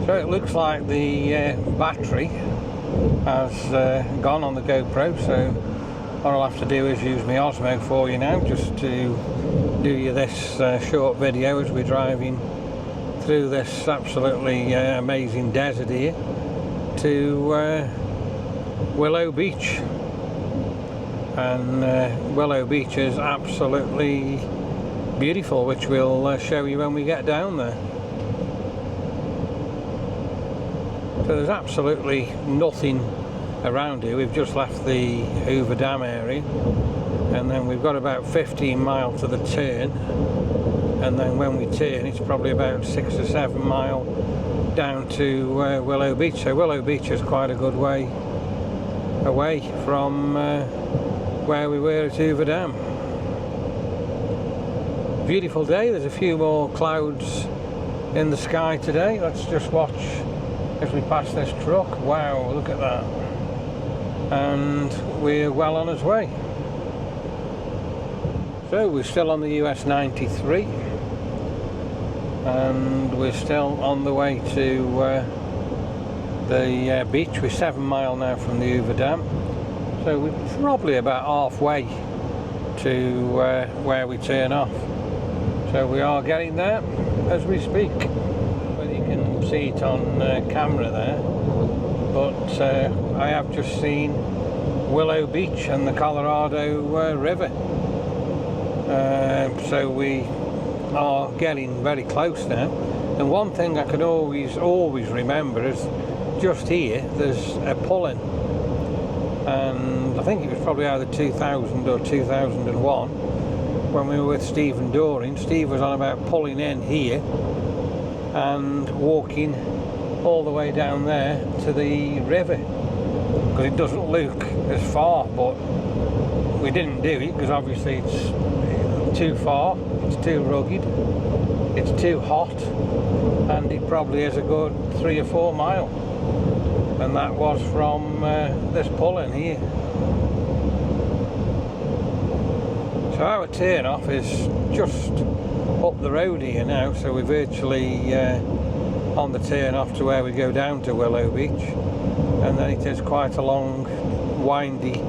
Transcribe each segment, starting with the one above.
So it looks like the battery has gone on the GoPro, so what I'll have to do is use my Osmo for you now, just to do you this short video as we're driving through this absolutely amazing desert here to Willow Beach. And Willow Beach is absolutely beautiful, which we'll show you when we get down there. So there's absolutely nothing around here. We've just left the Hoover Dam area, and then we've got about 15 miles to the turn, and then when we turn it's probably about 6 or 7 miles down to Willow Beach. So Willow Beach is quite a good way away from where we were at Hoover Dam. Beautiful day. There's a few more clouds in the sky today. Let's just watch as we pass this truck. Wow, look at that. And we're well on its way. So we're still on the US 93, and we're still on the way to the beach. We're 7 miles now from the Hoover Dam, so we're probably about halfway to where we turn off. So we are getting there as we speak. Well, you can see it on camera there, but I have just seen Willow Beach and the Colorado River. So we are getting very close now. And one thing I can always remember is just here there's a pull-in, and I think it was probably either 2000 or 2001 when we were with Steve and Doreen. Steve was on about pulling in here and walking all the way down there to the river, because it doesn't look as far, but we didn't do it because obviously it's too far, it's too rugged, it's too hot, and it probably is a good 3 or 4 miles, and that was from this pull-in here. So our turn off is just up the road here now, so we're virtually on the turn off to where we go down to Willow Beach, and then it is quite a long windy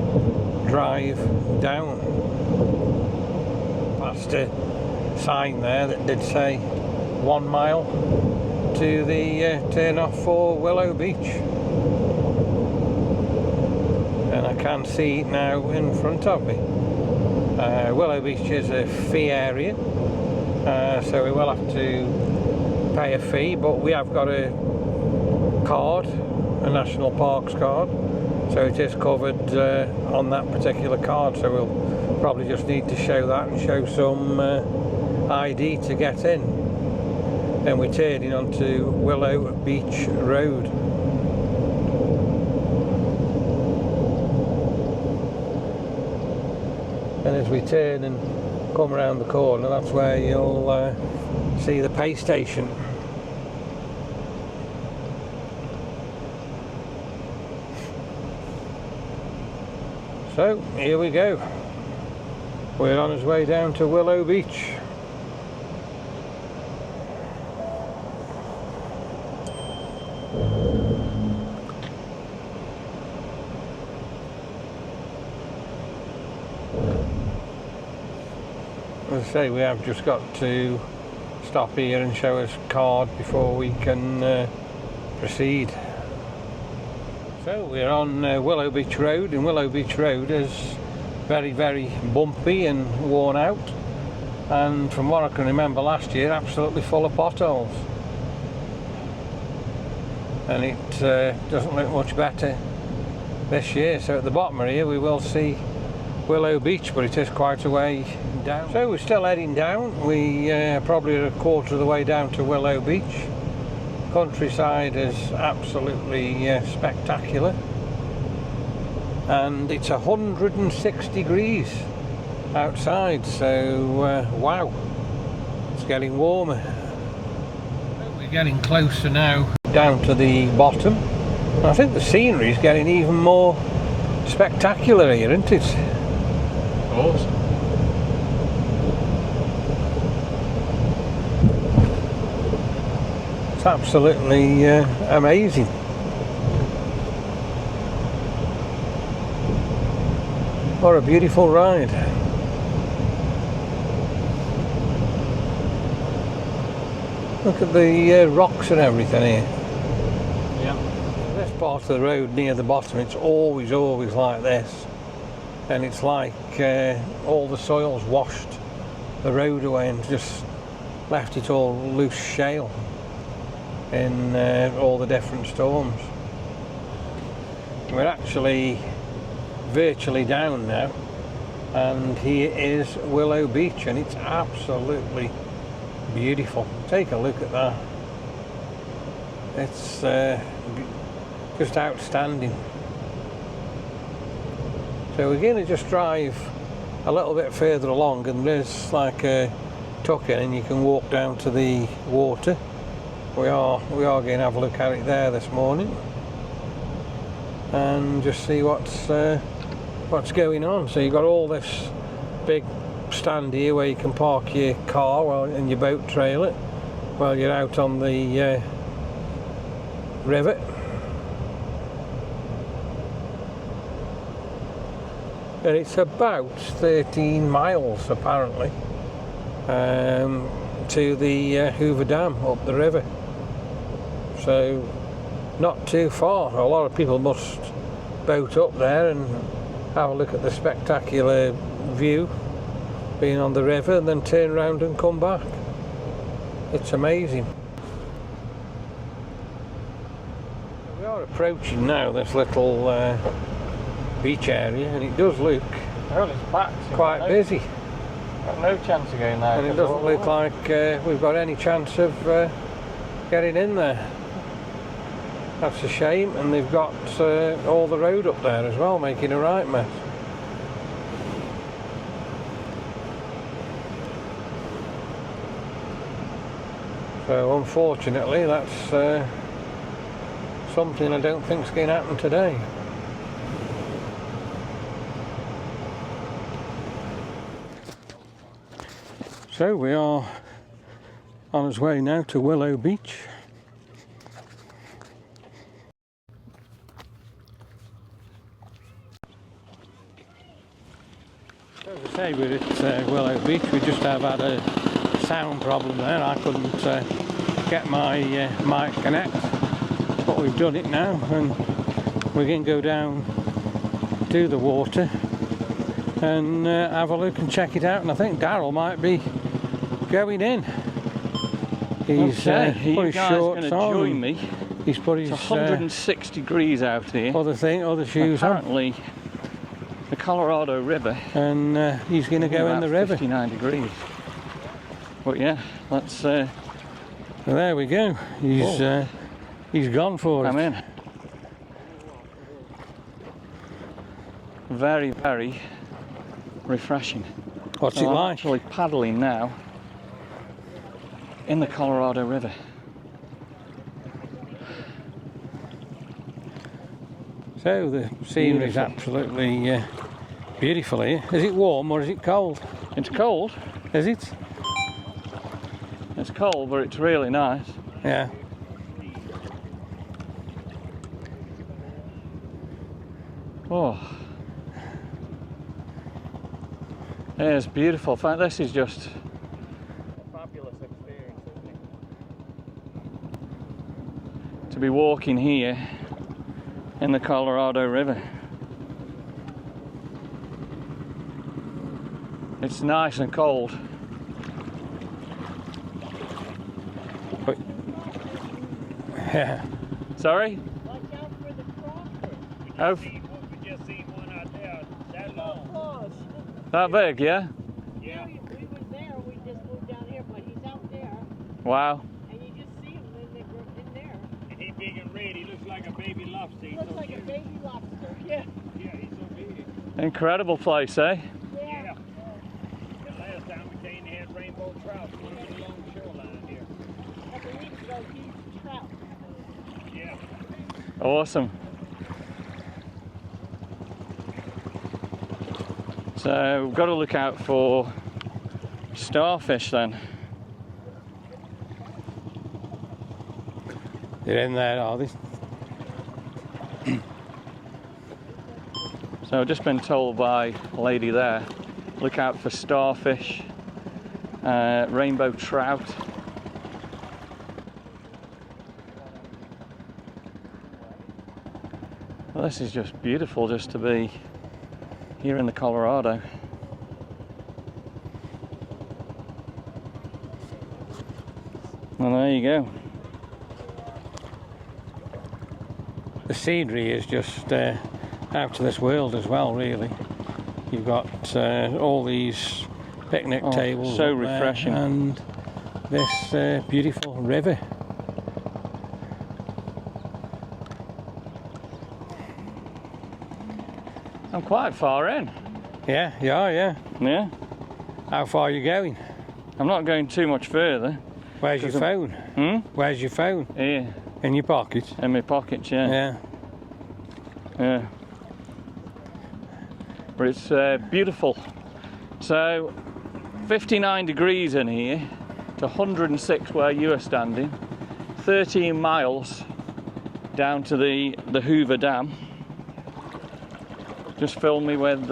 drive down. Past a sign there that did say 1 mile to the turn off for Willow Beach, and I can see it now in front of me. Willow Beach is a fee area, so we will have to pay a fee, but we have got a card, a National Parks card, so it is covered on that particular card, so we'll probably just need to show that and show some ID to get in. Then we're turning onto Willow Beach Road. And as we turn and come around the corner, that's where you'll see the pay station. So here we go. We're on our way down to Willow Beach. As I say, we have just got to stop here and show us card before we can proceed. So we're on Willow Beach Road, and Willow Beach Road is very, very bumpy and worn out, and from what I can remember last year, absolutely full of potholes. And it doesn't look much better this year. So at the bottom of here we will see Willow Beach, but it is quite a way down. So we're still heading down. We probably are a quarter of the way down to Willow Beach. Countryside is absolutely spectacular, and it's 106 degrees outside, so wow, it's getting warmer. We're getting closer now down to the bottom. I think the scenery is getting even more spectacular here, isn't it? Awesome. It's absolutely amazing. What a beautiful ride. Look at the rocks and everything here. Yeah. This part of the road near the bottom, it's always like this. And it's like all the soil's washed the road away and just left it all loose shale in all the different storms. We're actually virtually down now, and here is Willow Beach, and it's absolutely beautiful. Take a look at that. It's just outstanding. So we're going to just drive a little bit further along, and there's like a tuck in and you can walk down to the water. We are going to have a look at it there this morning and just see what's going on. So you've got all this big stand here where you can park your car and your boat trailer while you're out on the river. And it's about 13 miles apparently to the Hoover Dam up the river, so not too far. A lot of people must boat up there and have a look at the spectacular view being on the river and then turn around and come back. It's amazing. We are approaching now this little beach area, and it does look quite busy. Got no chance of going there. And it doesn't look like we've got any chance of getting in there. That's a shame, and they've got all the road up there as well, making a right mess. So unfortunately that's something I don't think is going to happen today. So we are on our way now to Willow Beach. As I say, we're at Willow Beach. We just have had a sound problem there. I couldn't get my mic connect, but we've done it now, and we're going to go down to the water and have a look and check it out. And I think Darryl might be going in. He's put his shorts on. Join me. He's put his it's 106 degrees out here. Other shoes apparently on. The Colorado River. And he's going to go in the river. 59 degrees. But yeah, let's. There we go. He's gone for it. I'm in. Very, very refreshing. What's so it I'm like? Actually paddling now in the Colorado River. So the scenery is absolutely beautiful here. Is it warm or is it cold? It's cold. Is it? It's cold, but it's really nice. Yeah. Oh. It's beautiful. In fact, this is just a fabulous experience, isn't it? To be walking here in the Colorado River. It's nice and cold. But, yeah. Sorry? Watch out for the crawfish. Oh, We just seen one out there that long. that big, yeah? Yeah. We was there. We just moved down here, but he's out there, Wow. and you just see him in there. And he big and red. He looks like a baby lobster. He looks like a baby lobster. Yeah. Yeah, he's so big. Incredible place, eh? Yeah. The last time we came, they had rainbow trout swimming along the shoreline here. A couple weeks ago, huge trout. Yeah. Awesome. So we've got to look out for starfish then. They're in there, are they? So I've just been told by a lady there, look out for starfish, rainbow trout. Well, this is just beautiful just to be here in the Colorado. Well, there you go. The scenery is just out of this world as well, really. You've got all these picnic tables so up there, refreshing. and this beautiful river. I'm quite far in. Yeah, yeah. Yeah. How far are you going? I'm not going too much further. Where's your phone? Where's your phone? Here, In your pocket? in my pocket, yeah. Yeah. Yeah. But it's beautiful. So 59 degrees in here to 106 where you are standing. 13 miles down to the Hoover Dam. Just filmed me with